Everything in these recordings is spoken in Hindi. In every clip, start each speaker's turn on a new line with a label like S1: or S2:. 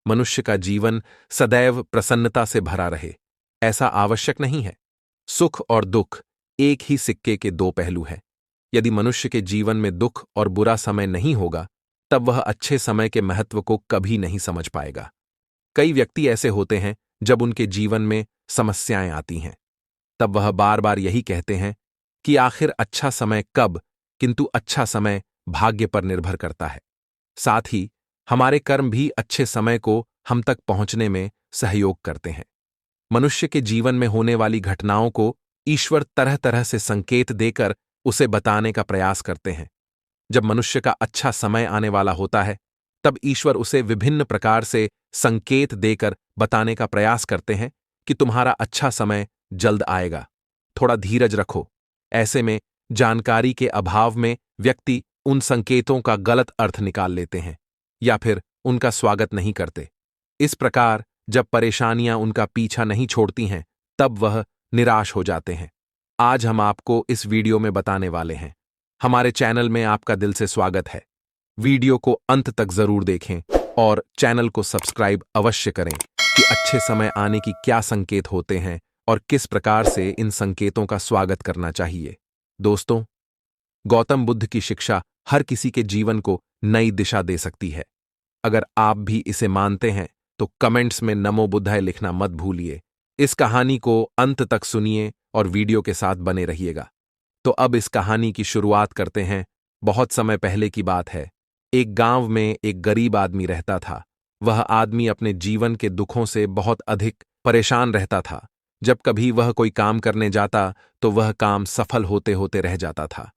S1: मनुष्य का जीवन सदैव प्रसन्नता से भरा रहे, ऐसा आवश्यक नहीं है। सुख और दुख एक ही सिक्के के दो पहलू हैं। यदि मनुष्य के जीवन में दुख और बुरा समय नहीं होगा, तब वह अच्छे समय के महत्व को कभी नहीं समझ पाएगा। कई व्यक्ति ऐसे होते हैं, जब उनके जीवन में समस्याएं आती हैं, तब वह बार बार यही कहते हैं कि आखिर अच्छा समय कब, किंतु अच्छा समय भाग्य पर निर्भर करता है। साथ ही हमारे कर्म भी अच्छे समय को हम तक पहुंचने में सहयोग करते हैं। मनुष्य के जीवन में होने वाली घटनाओं को ईश्वर तरह तरह से संकेत देकर उसे बताने का प्रयास करते हैं। जब मनुष्य का अच्छा समय आने वाला होता है, तब ईश्वर उसे विभिन्न प्रकार से संकेत देकर बताने का प्रयास करते हैं कि तुम्हारा अच्छा समय जल्द आएगा, थोड़ा धीरज रखो। ऐसे में जानकारी के अभाव में व्यक्ति उन संकेतों का गलत अर्थ निकाल लेते हैं या फिर उनका स्वागत नहीं करते। इस प्रकार जब परेशानियां उनका पीछा नहीं छोड़ती हैं, तब वह निराश हो जाते हैं। आज हम आपको इस वीडियो में बताने वाले हैं। हमारे चैनल में आपका दिल से स्वागत है। वीडियो को अंत तक जरूर देखें और चैनल को सब्सक्राइब अवश्य करें कि अच्छे समय आने की क्या संकेत होते हैं और किस प्रकार से इन संकेतों का स्वागत करना चाहिए। दोस्तों, गौतम बुद्ध की शिक्षा हर किसी के जीवन को नई दिशा दे सकती है। अगर आप भी इसे मानते हैं तो कमेंट्स में नमो बुद्धाय लिखना मत भूलिए। इस कहानी को अंत तक सुनिए और वीडियो के साथ बने रहिएगा। तो अब इस कहानी की शुरुआत करते हैं। बहुत समय पहले की बात है। एक गांव में एक गरीब आदमी रहता था। वह आदमी अपने जीवन के दुखों से बहुत अधिक परेशान रहता था। जब कभी वह कोई काम करने जाता तो वह काम सफल होते होते रह जाता था।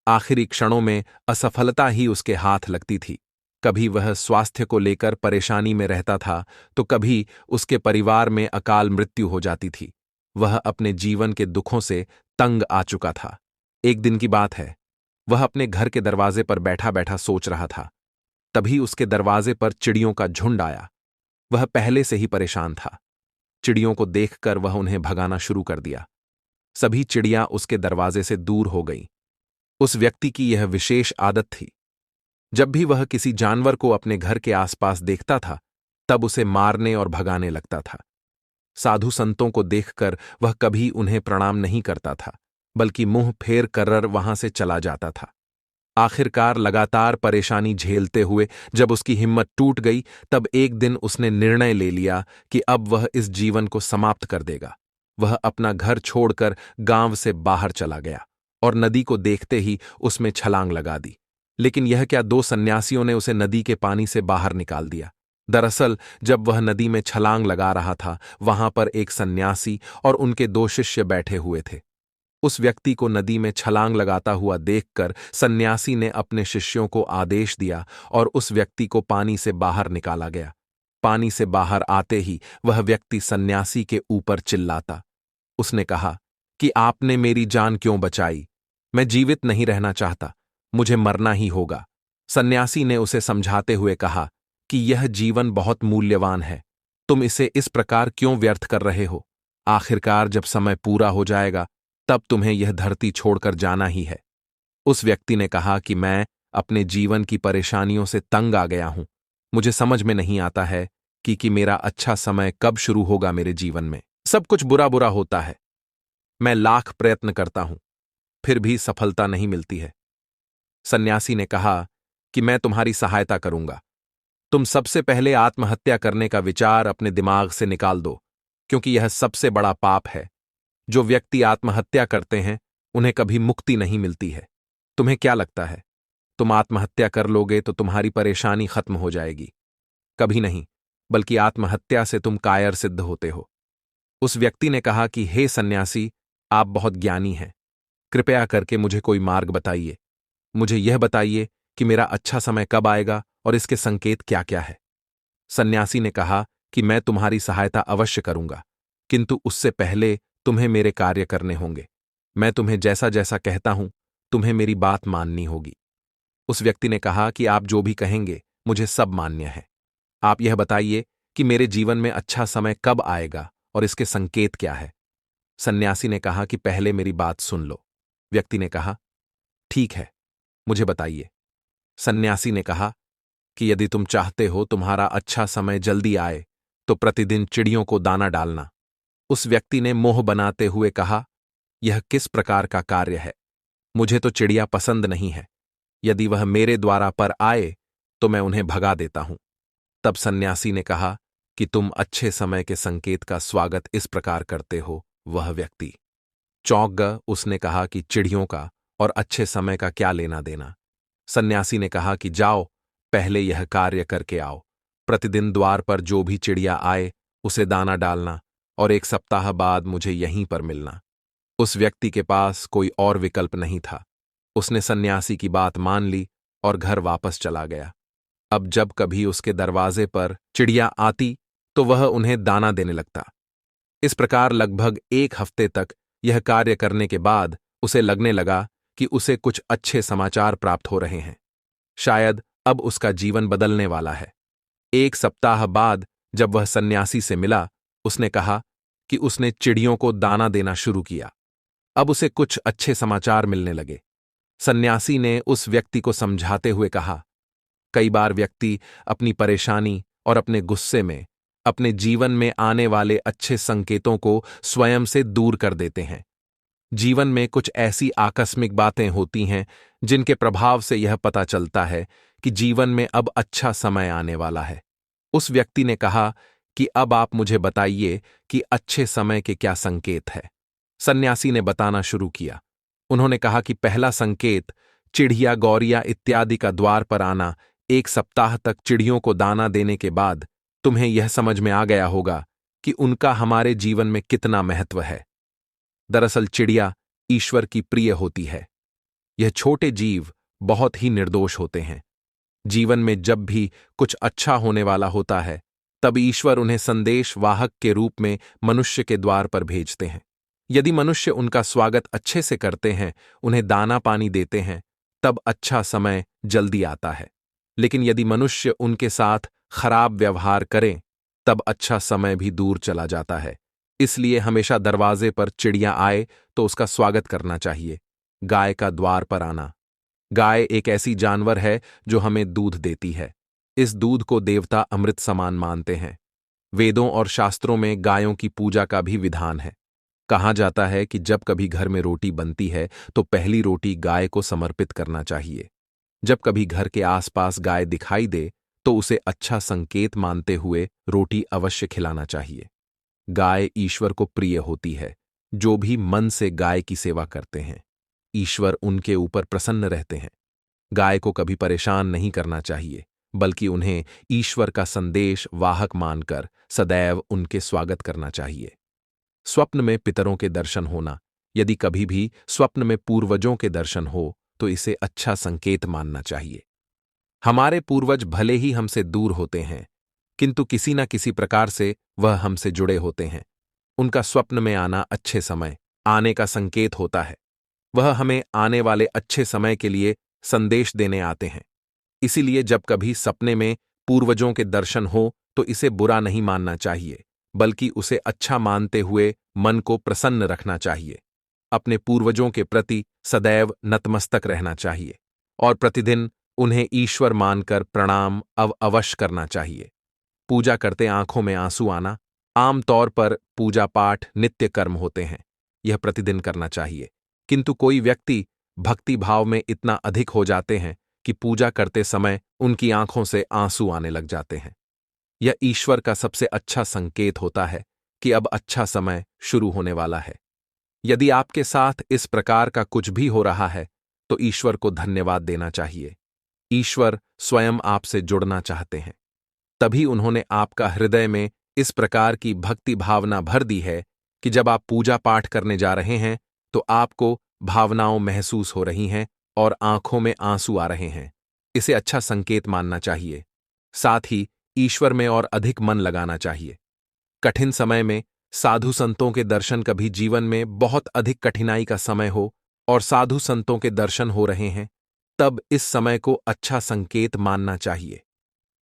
S1: आखिरी क्षणों में असफलता ही उसके हाथ लगती थी। कभी वह स्वास्थ्य को लेकर परेशानी में रहता था तो कभी उसके परिवार में अकाल मृत्यु हो जाती थी। वह अपने जीवन के दुखों से तंग आ चुका था। एक दिन की बात है, वह अपने घर के दरवाजे पर बैठा बैठा सोच रहा था। तभी उसके दरवाजे पर चिड़ियों का झुंड आया। वह पहले से ही परेशान था। चिड़ियों को देखकर वह उन्हें भगाना शुरू कर दिया। सभी चिड़ियां उसके दरवाजे से दूर हो गईं। उस व्यक्ति की यह विशेष आदत थी। जब भी वह किसी जानवर को अपने घर के आसपास देखता था, तब उसे मारने और भगाने लगता था। साधु संतों को देखकर वह कभी उन्हें प्रणाम नहीं करता था, बल्कि मुंह फेर कर वहां से चला जाता था। आखिरकार लगातार परेशानी झेलते हुए जब उसकी हिम्मत टूट गई, तब एक दिन उसने निर्णय ले लिया कि अब वह इस जीवन को समाप्त कर देगा। वह अपना घर छोड़कर गांव से बाहर चला गया और नदी को देखते ही उसमें छलांग लगा दी। लेकिन यह क्या, दो सन्यासियों ने उसे नदी के पानी से बाहर निकाल दिया। दरअसल जब वह नदी में छलांग लगा रहा था, वहां पर एक सन्यासी और उनके दो शिष्य बैठे हुए थे। उस व्यक्ति को नदी में छलांग लगाता हुआ देखकर सन्यासी ने अपने शिष्यों को आदेश दिया और उस व्यक्ति को पानी से बाहर निकाला गया। पानी से बाहर आते ही वह व्यक्ति सन्यासी के ऊपर चिल्लाता। उसने कहा कि आपने मेरी जान क्यों बचाई? मैं जीवित नहीं रहना चाहता, मुझे मरना ही होगा। सन्यासी ने उसे समझाते हुए कहा कि यह जीवन बहुत मूल्यवान है, तुम इसे इस प्रकार क्यों व्यर्थ कर रहे हो? आखिरकार जब समय पूरा हो जाएगा, तब तुम्हें यह धरती छोड़कर जाना ही है। उस व्यक्ति ने कहा कि मैं अपने जीवन की परेशानियों से तंग आ गया हूं। मुझे समझ में नहीं आता है कि मेरा अच्छा समय कब शुरू होगा। मेरे जीवन में सब कुछ बुरा बुरा होता है। मैं लाख प्रयत्न करता हूं, फिर भी सफलता नहीं मिलती है। सन्यासी ने कहा कि मैं तुम्हारी सहायता करूंगा। तुम सबसे पहले आत्महत्या करने का विचार अपने दिमाग से निकाल दो, क्योंकि यह सबसे बड़ा पाप है। जो व्यक्ति आत्महत्या करते हैं, उन्हें कभी मुक्ति नहीं मिलती है। तुम्हें क्या लगता है, तुम आत्महत्या कर लोगे तो तुम्हारी परेशानी खत्म हो जाएगी? कभी नहीं, बल्कि आत्महत्या से तुम कायर सिद्ध होते हो। उस व्यक्ति ने कहा कि हे सन्यासी, आप बहुत ज्ञानी हैं, कृपया करके मुझे कोई मार्ग बताइए। मुझे यह बताइए कि मेरा अच्छा समय कब आएगा और इसके संकेत क्या क्या है। सन्यासी ने कहा कि मैं तुम्हारी सहायता अवश्य करूंगा, किंतु उससे पहले तुम्हें मेरे कार्य करने होंगे। मैं तुम्हें जैसा जैसा कहता हूं, तुम्हें मेरी बात माननी होगी। उस व्यक्ति ने कहा कि आप जो भी कहेंगे मुझे सब मान्य है। आप यह बताइए कि मेरे जीवन में अच्छा समय कब आएगा और इसके संकेत क्या है। सन्यासी ने कहा कि पहले मेरी बात सुन लो। व्यक्ति ने कहा, ठीक है, मुझे बताइए। सन्यासी ने कहा कि यदि तुम चाहते हो तुम्हारा अच्छा समय जल्दी आए तो प्रतिदिन चिड़ियों को दाना डालना। उस व्यक्ति ने मोह बनाते हुए कहा, यह किस प्रकार का कार्य है? मुझे तो चिड़िया पसंद नहीं है। यदि वह मेरे द्वारा पर आए तो मैं उन्हें भगा देता हूं। तब सन्यासी ने कहा कि तुम अच्छे समय के संकेत का स्वागत इस प्रकार करते हो। वह व्यक्ति चौंक गया। उसने कहा कि चिड़ियों का और अच्छे समय का क्या लेना देना? सन्यासी ने कहा कि जाओ, पहले यह कार्य करके आओ। प्रतिदिन द्वार पर जो भी चिड़िया आए उसे दाना डालना और 1 सप्ताह बाद मुझे यहीं पर मिलना। उस व्यक्ति के पास कोई और विकल्प नहीं था। उसने सन्यासी की बात मान ली और घर वापस चला गया। अब जब कभी उसके दरवाजे पर चिड़िया आती तो वह उन्हें दाना देने लगता। इस प्रकार लगभग 1 हफ्ते तक यह कार्य करने के बाद उसे लगने लगा कि उसे कुछ अच्छे समाचार प्राप्त हो रहे हैं। शायद अब उसका जीवन बदलने वाला है। 1 सप्ताह बाद जब वह सन्यासी से मिला, उसने कहा कि उसने चिड़ियों को दाना देना शुरू किया। अब उसे कुछ अच्छे समाचार मिलने लगे। सन्यासी ने उस व्यक्ति को समझाते हुए कहा, कई बार व्यक्ति अपनी परेशानी और अपने गुस्से में अपने जीवन में आने वाले अच्छे संकेतों को स्वयं से दूर कर देते हैं। जीवन में कुछ ऐसी आकस्मिक बातें होती हैं जिनके प्रभाव से यह पता चलता है कि जीवन में अब अच्छा समय आने वाला है। उस व्यक्ति ने कहा कि अब आप मुझे बताइए कि अच्छे समय के क्या संकेत है। सन्यासी ने बताना शुरू किया। उन्होंने कहा कि पहला संकेत चिड़िया, गौरिया इत्यादि का द्वार पर आना। 1 सप्ताह तक चिड़ियों को दाना देने के बाद तुम्हें यह समझ में आ गया होगा कि उनका हमारे जीवन में कितना महत्व है। दरअसल चिड़िया ईश्वर की प्रिय होती है। यह छोटे जीव बहुत ही निर्दोष होते हैं। जीवन में जब भी कुछ अच्छा होने वाला होता है तब ईश्वर उन्हें संदेश वाहक के रूप में मनुष्य के द्वार पर भेजते हैं। यदि मनुष्य उनका स्वागत अच्छे से करते हैं, उन्हें दाना पानी देते हैं, तब अच्छा समय जल्दी आता है। लेकिन यदि मनुष्य उनके साथ खराब व्यवहार करें तब अच्छा समय भी दूर चला जाता है। इसलिए हमेशा दरवाजे पर चिड़िया आए तो उसका स्वागत करना चाहिए। गाय का द्वार पर आना। गाय एक ऐसी जानवर है जो हमें दूध देती है। इस दूध को देवता अमृत समान मानते हैं। वेदों और शास्त्रों में गायों की पूजा का भी विधान है। कहा जाता है कि जब कभी घर में रोटी बनती है तो पहली रोटी गाय को समर्पित करना चाहिए। जब कभी घर के आसपास गाय दिखाई दे तो उसे अच्छा संकेत मानते हुए रोटी अवश्य खिलाना चाहिए। गाय ईश्वर को प्रिय होती है। जो भी मन से गाय की सेवा करते हैं, ईश्वर उनके ऊपर प्रसन्न रहते हैं। गाय को कभी परेशान नहीं करना चाहिए, बल्कि उन्हें ईश्वर का संदेश वाहक मानकर सदैव उनके स्वागत करना चाहिए। स्वप्न में पितरों के दर्शन होना। यदि कभी भी स्वप्न में पूर्वजों के दर्शन हो तो इसे अच्छा संकेत मानना चाहिए। हमारे पूर्वज भले ही हमसे दूर होते हैं, किंतु किसी न किसी प्रकार से वह हमसे जुड़े होते हैं। उनका स्वप्न में आना अच्छे समय आने का संकेत होता है। वह हमें आने वाले अच्छे समय के लिए संदेश देने आते हैं। इसीलिए जब कभी सपने में पूर्वजों के दर्शन हो तो इसे बुरा नहीं मानना चाहिए, बल्कि उसे अच्छा मानते हुए मन को प्रसन्न रखना चाहिए। अपने पूर्वजों के प्रति सदैव नतमस्तक रहना चाहिए और प्रतिदिन उन्हें ईश्वर मानकर प्रणाम अवश्य करना चाहिए। पूजा करते आंखों में आंसू आना। आमतौर पर पूजा पाठ नित्य कर्म होते हैं, यह प्रतिदिन करना चाहिए। किंतु कोई व्यक्ति भक्ति भाव में इतना अधिक हो जाते हैं कि पूजा करते समय उनकी आंखों से आंसू आने लग जाते हैं। यह ईश्वर का सबसे अच्छा संकेत होता है कि अब अच्छा समय शुरू होने वाला है। यदि आपके साथ इस प्रकार का कुछ भी हो रहा है तो ईश्वर को धन्यवाद देना चाहिए। ईश्वर स्वयं आपसे जुड़ना चाहते हैं, तभी उन्होंने आपका हृदय में इस प्रकार की भक्ति भावना भर दी है कि जब आप पूजा पाठ करने जा रहे हैं तो आपको भावनाओं महसूस हो रही हैं और आंखों में आंसू आ रहे हैं। इसे अच्छा संकेत मानना चाहिए। साथ ही ईश्वर में और अधिक मन लगाना चाहिए। कठिन समय में साधु संतों के दर्शन, कभी जीवन में बहुत अधिक कठिनाई का समय हो और साधु संतों के दर्शन हो रहे हैं, तब इस समय को अच्छा संकेत मानना चाहिए।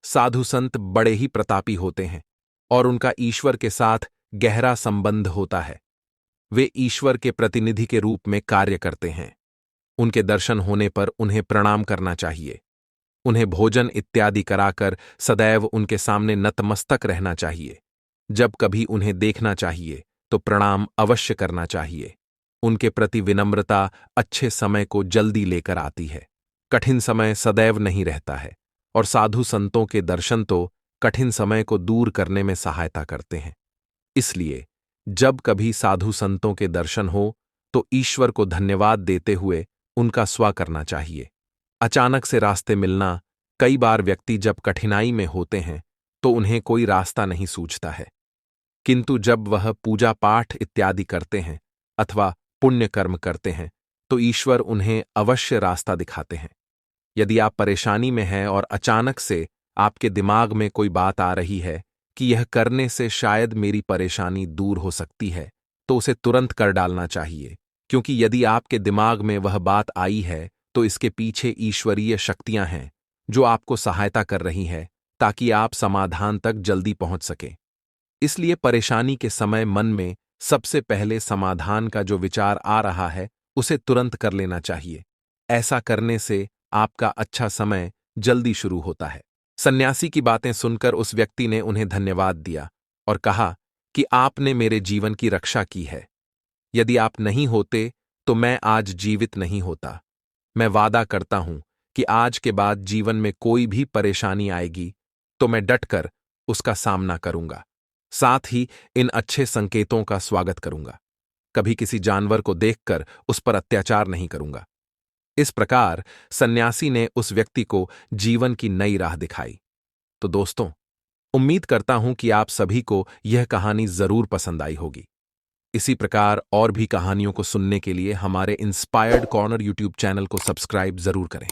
S1: साधु संत बड़े ही प्रतापी होते हैं और उनका ईश्वर के साथ गहरा संबंध होता है। वे ईश्वर के प्रतिनिधि के रूप में कार्य करते हैं। उनके दर्शन होने पर उन्हें प्रणाम करना चाहिए। उन्हें भोजन इत्यादि कराकर सदैव उनके सामने नतमस्तक रहना चाहिए। जब कभी उन्हें देखना चाहिए तो प्रणाम अवश्य करना चाहिए। उनके प्रति विनम्रता अच्छे समय को जल्दी लेकर आती है। कठिन समय सदैव नहीं रहता है और साधु संतों के दर्शन तो कठिन समय को दूर करने में सहायता करते हैं। इसलिए जब कभी साधु संतों के दर्शन हो तो ईश्वर को धन्यवाद देते हुए उनका स्वा करना चाहिए। अचानक से रास्ते मिलना, कई बार व्यक्ति जब कठिनाई में होते हैं तो उन्हें कोई रास्ता नहीं सूझता है, किंतु जब वह पूजा पाठ इत्यादि करते हैं अथवा पुण्य कर्म करते हैं तो ईश्वर उन्हें अवश्य रास्ता दिखाते हैं। यदि आप परेशानी में हैं और अचानक से आपके दिमाग में कोई बात आ रही है कि यह करने से शायद मेरी परेशानी दूर हो सकती है, तो उसे तुरंत कर डालना चाहिए, क्योंकि यदि आपके दिमाग में वह बात आई है तो इसके पीछे ईश्वरीय शक्तियां हैं जो आपको सहायता कर रही हैं ताकि आप समाधान तक जल्दी पहुंच सकें। इसलिए परेशानी के समय मन में सबसे पहले समाधान का जो विचार आ रहा है उसे तुरंत कर लेना चाहिए। ऐसा करने से आपका अच्छा समय जल्दी शुरू होता है। सन्यासी की बातें सुनकर उस व्यक्ति ने उन्हें धन्यवाद दिया और कहा कि आपने मेरे जीवन की रक्षा की है। यदि आप नहीं होते तो मैं आज जीवित नहीं होता। मैं वादा करता हूं कि आज के बाद जीवन में कोई भी परेशानी आएगी तो मैं डटकर उसका सामना करूंगा। साथ ही इन अच्छे संकेतों का स्वागत करूंगा। कभी किसी जानवर को देखकर उस पर अत्याचार नहीं करूंगा। इस प्रकार सन्यासी ने उस व्यक्ति को जीवन की नई राह दिखाई। तो दोस्तों, उम्मीद करता हूं कि आप सभी को यह कहानी जरूर पसंद आई होगी। इसी प्रकार और भी कहानियों को सुनने के लिए हमारे इंस्पायर्ड कॉर्नर यूट्यूब चैनल को सब्सक्राइब जरूर करें।